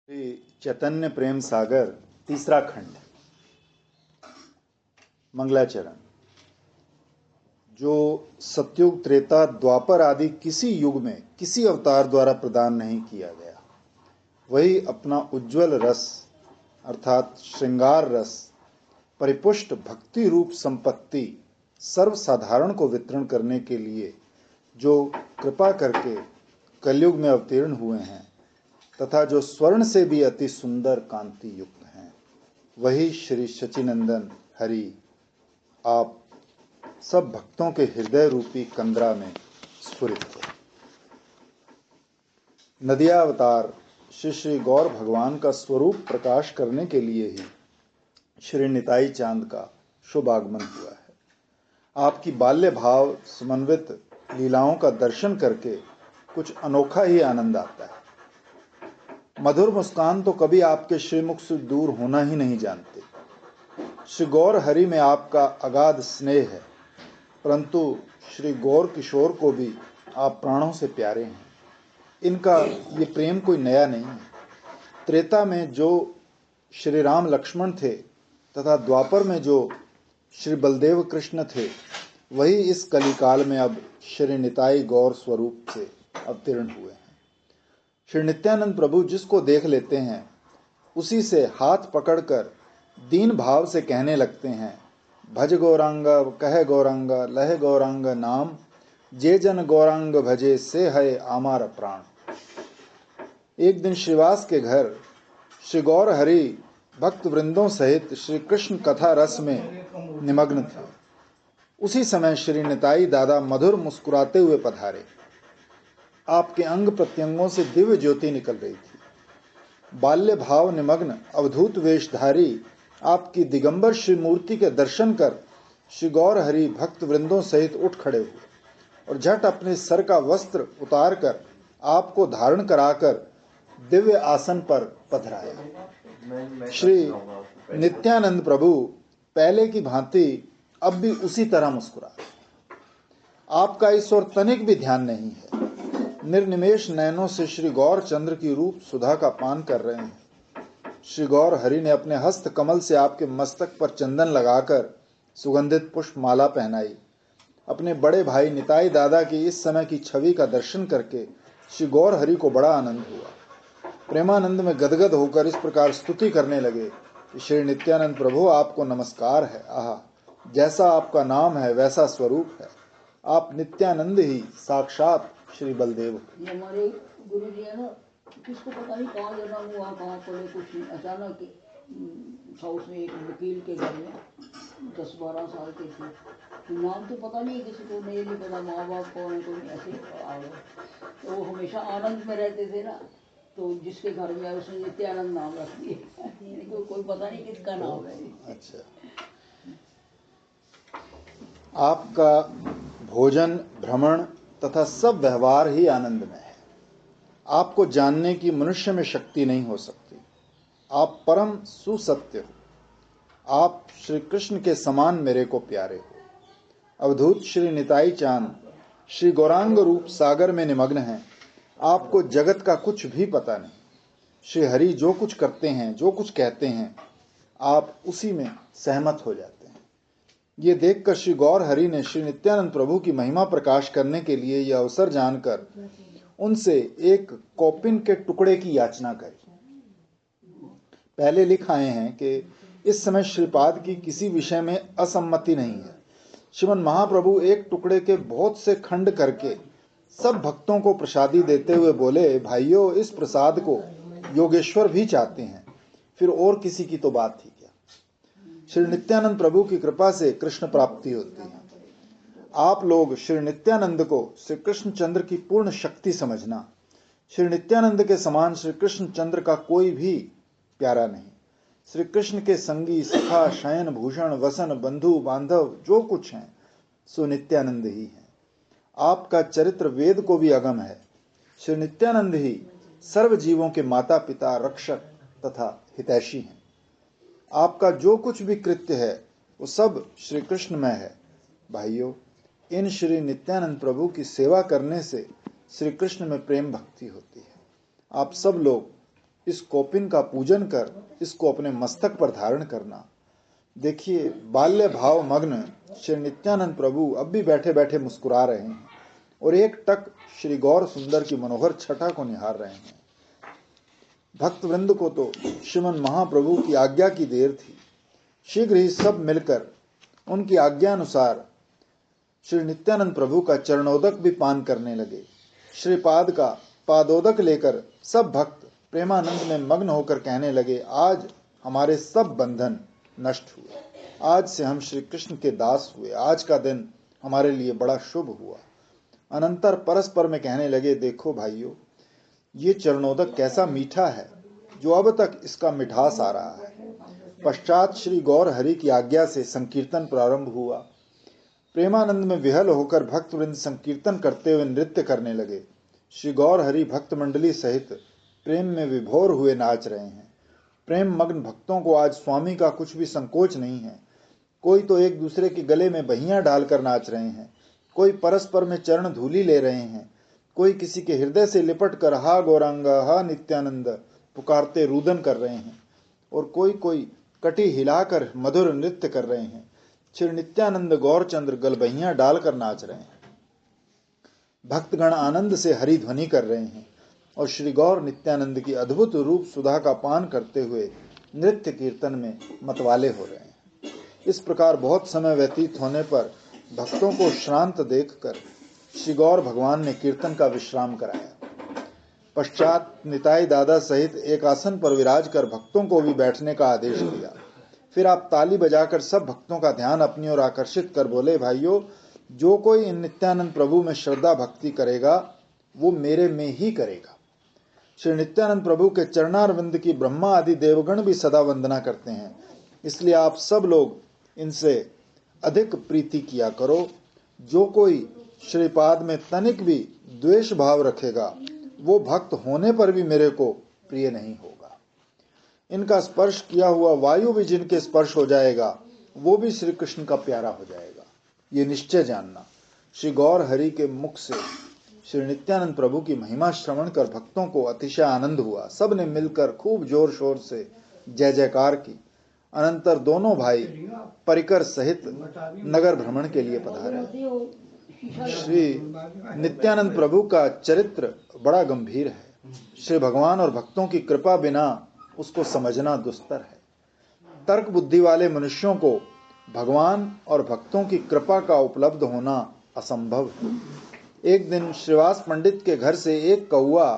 श्री चैतन्य प्रेम सागर तीसरा खंड मंगलाचरण। जो सतयुग त्रेता द्वापर आदि किसी युग में किसी अवतार द्वारा प्रदान नहीं किया गया, वही अपना उज्ज्वल रस अर्थात श्रृंगार रस परिपुष्ट भक्ति रूप संपत्ति सर्वसाधारण को वितरण करने के लिए जो कृपा करके कलयुग में अवतीर्ण हुए हैं तथा जो स्वर्ण से भी अति सुंदर कांति युक्त हैं, वही श्री शचीनंदन हरि आप सब भक्तों के हृदय रूपी कंदरा में स्फुरित थे। नदिया अवतार श्री श्री गौर भगवान का स्वरूप प्रकाश करने के लिए ही श्री निताई चांद का शुभ आगमन हुआ है। आपकी बाल्य भाव समन्वित लीलाओं का दर्शन करके कुछ अनोखा ही आनंद आता है। मधुर मुस्कान तो कभी आपके श्रीमुख से दूर होना ही नहीं जानते। श्री गौर हरि में आपका अगाध स्नेह है, परंतु श्री गौर किशोर को भी आप प्राणों से प्यारे हैं। इनका ये प्रेम कोई नया नहीं है। त्रेता में जो श्री राम लक्ष्मण थे तथा द्वापर में जो श्री बलदेव कृष्ण थे, वही इस कलिकाल में अब श्री निताई गौर स्वरूप से अवतीर्ण हुए हैं। श्री नित्यानंद प्रभु जिसको देख लेते हैं, उसी से हाथ पकड़कर दीन भाव से कहने लगते हैं, भज गौरांग कह गौरांग लह गौरांग नाम, जे जन गौरांग भजे से है आमार प्राण। एक दिन श्रीवास के घर श्री गौर हरि भक्त वृंदों सहित श्री कृष्ण कथा रस में निमग्न थे। उसी समय श्री निताई दादा मधुर मुस्कुराते हुए पधारे। आपके अंग प्रत्यंगों से दिव्य ज्योति निकल रही थी। बाल्य भाव निमग्न अवधूत वेशधारी आपकी दिगंबर श्री मूर्ति के दर्शन कर श्री गौर हरि भक्त वृंदों सहित उठ खड़े हुए और झट अपने सर का वस्त्र उतार कर आपको धारण कराकर दिव्य आसन पर पधराया। श्री नित्यानंद प्रभु पहले की भांति अब भी उसी तरह मुस्कुरा। आपका इस ओर तनिक भी ध्यान नहीं है। निर्निमेष नयनों से श्री गौर चंद्र की रूप सुधा का पान कर रहे हैं। श्री गौर हरि ने अपने हस्त कमल से आपके मस्तक पर चंदन लगाकर सुगंधित पुष्प माला पहनाई। अपने बड़े भाई निताई दादा की इस समय की छवि का दर्शन करके श्री गौर हरि को बड़ा आनंद हुआ। प्रेमानंद में गदगद होकर इस प्रकार स्तुति करने लगे, श्री नित्यानंद प्रभु आपको नमस्कार है। आहा, जैसा आपका नाम है वैसा स्वरूप है। आप नित्यानंद ही साक्षात श्री बलदेव। ये हमारे गुरु जी है ना, किसको पता नहीं कहाँ जन्म हुआ, कहाँ पड़े, कुछ नहीं। अचानक था उसमें एक वकील के घर में 10-12 साल के थे। तो नाम तो पता नहीं किसी को, नहीं पता माँ बाप कौन है, कोई ऐसे आ गए। तो वो हमेशा आनंद में रहते थे ना, तो जिसके घर में आए उसने नित्यानंद नाम रख दिया। कोई पता नहीं किसका नाम है। अच्छा, आपका भोजन भ्रमण तथा सब व्यवहार ही आनंदमय है। आपको जानने की मनुष्य में शक्ति नहीं हो सकती। आप परम सुसत्य हो। आप श्री कृष्ण के समान मेरे को प्यारे हो। अवधूत श्री निताई चांद श्री गौरांग रूप सागर में निमग्न हैं। आपको जगत का कुछ भी पता नहीं। श्री हरि जो कुछ करते हैं, जो कुछ कहते हैं, आप उसी में सहमत हो जाते हैं। ये देखकर श्री गौर हरि ने श्री नित्यानंद प्रभु की महिमा प्रकाश करने के लिए यह अवसर जानकर उनसे एक कौपिन के टुकड़े की याचना करी। पहले लिख आए हैं कि इस समय श्रीपाद की किसी विषय में असम्मति नहीं है। श्रीमन महाप्रभु एक टुकड़े के बहुत से खंड करके सब भक्तों को प्रसादी देते हुए बोले, भाइयों, इस प्रसाद को योगेश्वर भी चाहते हैं, फिर और किसी की तो बात थी क्या। श्री नित्यानंद प्रभु की कृपा से कृष्ण प्राप्ति होती है। आप लोग श्री नित्यानंद को श्री कृष्ण चंद्र की पूर्ण शक्ति समझना। श्री नित्यानंद के समान श्री कृष्ण चंद्र का कोई भी प्यारा नहीं। श्री कृष्ण के संगी सखा शयन भूषण वसन बंधु बांधव जो कुछ हैं, सो नित्यानंद ही है। आपका चरित्र वेद को भी अगम है। श्री नित्यानंद ही सर्व जीवों के माता पिता रक्षक तथा हितैषी हैं। आपका जो कुछ भी कृत्य है वो सब श्री कृष्णमय है। भाइयों, इन श्री नित्यानंद प्रभु की सेवा करने से श्री कृष्ण में प्रेम भक्ति होती है। आप सब लोग इस कौपिन का पूजन कर इसको अपने मस्तक पर धारण करना। देखिए, बाल्य भाव मग्न श्री नित्यानंद प्रभु अब भी बैठे बैठे मुस्कुरा रहे हैं और एक टक श्री गौर सुंदर की मनोहर छटा को निहार रहे हैं। भक्त वृंद को तो श्रीमन महाप्रभु की आज्ञा की देर थी। शीघ्र ही सब मिलकर उनकी आज्ञा अनुसार श्री नित्यानंद प्रभु का चरणोदक भी पान करने लगे। श्रीपाद का पादोदक लेकर सब भक्त प्रेमानंद में मग्न होकर कहने लगे, आज हमारे सब बंधन नष्ट हुए, आज से हम श्री कृष्ण के दास हुए, आज का दिन हमारे लिए बड़ा शुभ हुआ। अनंतर परस्पर में कहने लगे, देखो भाइयों, ये चरणोदक कैसा मीठा है जो अब तक इसका मिठास आ रहा है। पश्चात श्री गौर हरि की आज्ञा से संकीर्तन प्रारंभ हुआ। प्रेमानंद में विहल होकर भक्तवृंद संकीर्तन करते हुए नृत्य करने लगे। श्री गौर हरि भक्त मंडली सहित प्रेम में विभोर हुए नाच रहे हैं। प्रेम मग्न भक्तों को आज स्वामी का कुछ भी संकोच नहीं है। कोई तो एक दूसरे के गले में बहियां डालकर नाच रहे हैं, कोई परस्पर में चरण धूलि ले रहे हैं, कोई किसी के हृदय से लिपट कर हा गौरांग हा नित्यानंद पुकारते रुदन कर रहे हैं, और कोई कोई कटी हिलाकर मधुर नृत्य कर रहे हैं। श्री नित्यानंद गौरचंद्र गलबहियां डालकर नाच रहे हैं। भक्तगण आनंद से हरि ध्वनि कर रहे हैं और श्री गौर नित्यानंद की अद्भुत रूप सुधा का पान करते हुए नृत्य कीर्तन में मतवाले हो रहे हैं। इस प्रकार बहुत समय व्यतीत होने पर भक्तों को श्रांत देखकर श्री गौर भगवान ने कीर्तन का विश्राम कराया। पश्चात निताई दादा सहित एक आसन पर विराज कर भक्तों को भी बैठने का आदेश दिया। फिर आप ताली बजाकर सब भक्तों का ध्यान अपनी ओर आकर्षित कर बोले, भाइयों, जो कोई इन नित्यानंद प्रभु में श्रद्धा भक्ति करेगा वो मेरे में ही करेगा। श्री नित्यानंद प्रभु के चरणारविंद की ब्रह्मा आदि देवगण भी सदा वंदना करते हैं, इसलिए आप सब लोग इनसे अधिक प्रीति किया करो। जो कोई श्रीपाद में तनिक भी द्वेष भाव रखेगा वो भक्त होने पर भी मेरे को प्रिय नहीं होगा। इनका स्पर्श किया हुआ वायु भी जिनके स्पर्श हो जाएगा वो भी श्री कृष्ण का प्यारा हो जाएगा, ये निश्चय जानना। श्री गौर हरि के मुख से श्री नित्यानंद प्रभु की महिमा श्रवण कर भक्तों को अतिशय आनंद हुआ। सब ने मिलकर खूब जोर शोर से जय जयकार की। अनंतर दोनों भाई परिकर सहित नगर भ्रमण के लिए पधारे। श्री नित्यानंद प्रभु का चरित्र बड़ा गंभीर है। श्री भगवान और भक्तों की कृपा बिना उसको समझना दुस्तर है। तर्क बुद्धि वाले मनुष्यों को भगवान और भक्तों की कृपा का उपलब्ध होना असंभव है। एक दिन श्रीवास पंडित के घर से एक कौवा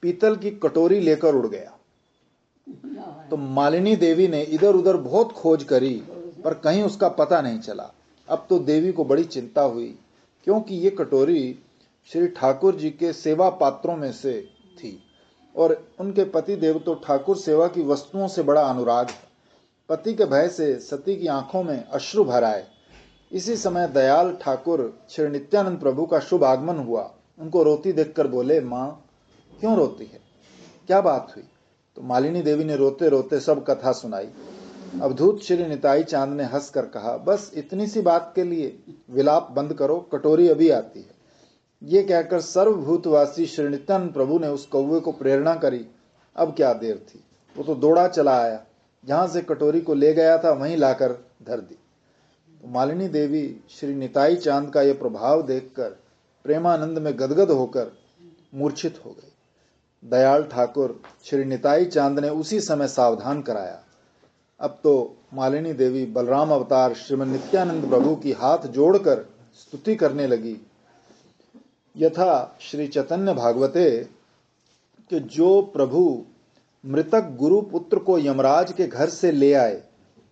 पीतल की कटोरी लेकर उड़ गया, तो मालिनी देवी ने इधर उधर बहुत खोज करी पर कहीं उसका पता नहीं चला। अब तो देवी को बड़ी चिंता हुई, क्योंकि ये कटोरी श्री ठाकुर जी के सेवा पात्रों में से थी और उनके पति देव तो ठाकुर सेवा की वस्तुओं से बड़ा अनुराग है। पति के भय से सती की आंखों में अश्रु भर आए। इसी समय दयाल ठाकुर श्री नित्यानंद प्रभु का शुभ आगमन हुआ। उनको रोती देखकर बोले, माँ क्यों रोती है, क्या बात हुई? तो मालिनी देवी ने रोते रोते सब कथा सुनाई। अवधूत श्री निताई चांद ने हंसकर कहा, बस इतनी सी बात के लिए विलाप बंद करो, कटोरी अभी आती है। ये कहकर सर्वभूतवासी श्री नित्यानंद प्रभु ने उस कौवे को प्रेरणा करी। अब क्या देर थी, वो तो दौड़ा चला आया, जहां से कटोरी को ले गया था वहीं लाकर धर दी। तो मालिनी देवी श्री निताई चांद का यह प्रभाव देखकर प्रेमानंद में गदगद होकर मूर्छित हो गई। दयाल ठाकुर श्री निताई चांद ने उसी समय सावधान कराया। अब तो मालिनी देवी बलराम अवतार श्रीमन नित्यानंद प्रभु की हाथ जोड़कर स्तुति करने लगी। यथा श्री चैतन्य भागवते कि जो प्रभु मृतक गुरु पुत्र को यमराज के घर से ले आए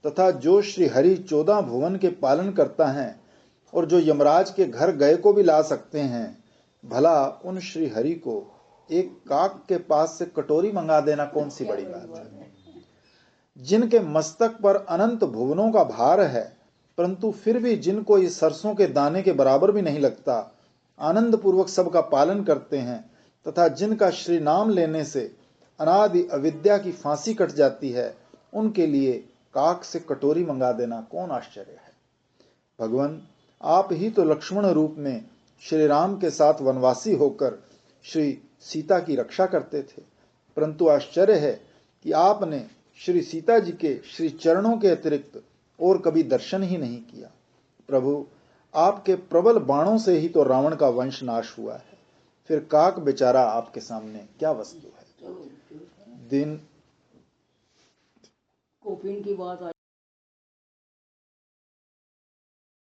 तथा जो श्री हरि 14 भुवन के पालन करता है और जो यमराज के घर गए को भी ला सकते हैं, भला उन श्री हरि को एक काक के पास से कटोरी मंगा देना कौन सी बड़ी बात है। जिनके मस्तक पर अनंत भुवनों का भार है, परंतु फिर भी जिनको इस सरसों के दाने के बराबर भी नहीं लगता, आनंद पूर्वक सबका पालन करते हैं तथा जिनका श्री नाम लेने से अनादि अविद्या की फांसी कट जाती है, उनके लिए काक से कटोरी मंगा देना कौन आश्चर्य है। भगवान, आप ही तो लक्ष्मण रूप में श्री राम के साथ वनवासी होकर श्री सीता की रक्षा करते थे। परंतु आश्चर्य है कि आपने श्री सीता जी के श्री चरणों के अतिरिक्त और कभी दर्शन ही नहीं किया। प्रभु, आपके प्रबल बाणों से ही तो रावण का वंश नाश हुआ है, फिर काक बेचारा आपके सामने क्या वस्तु है। चलो दिन कोफीन की बात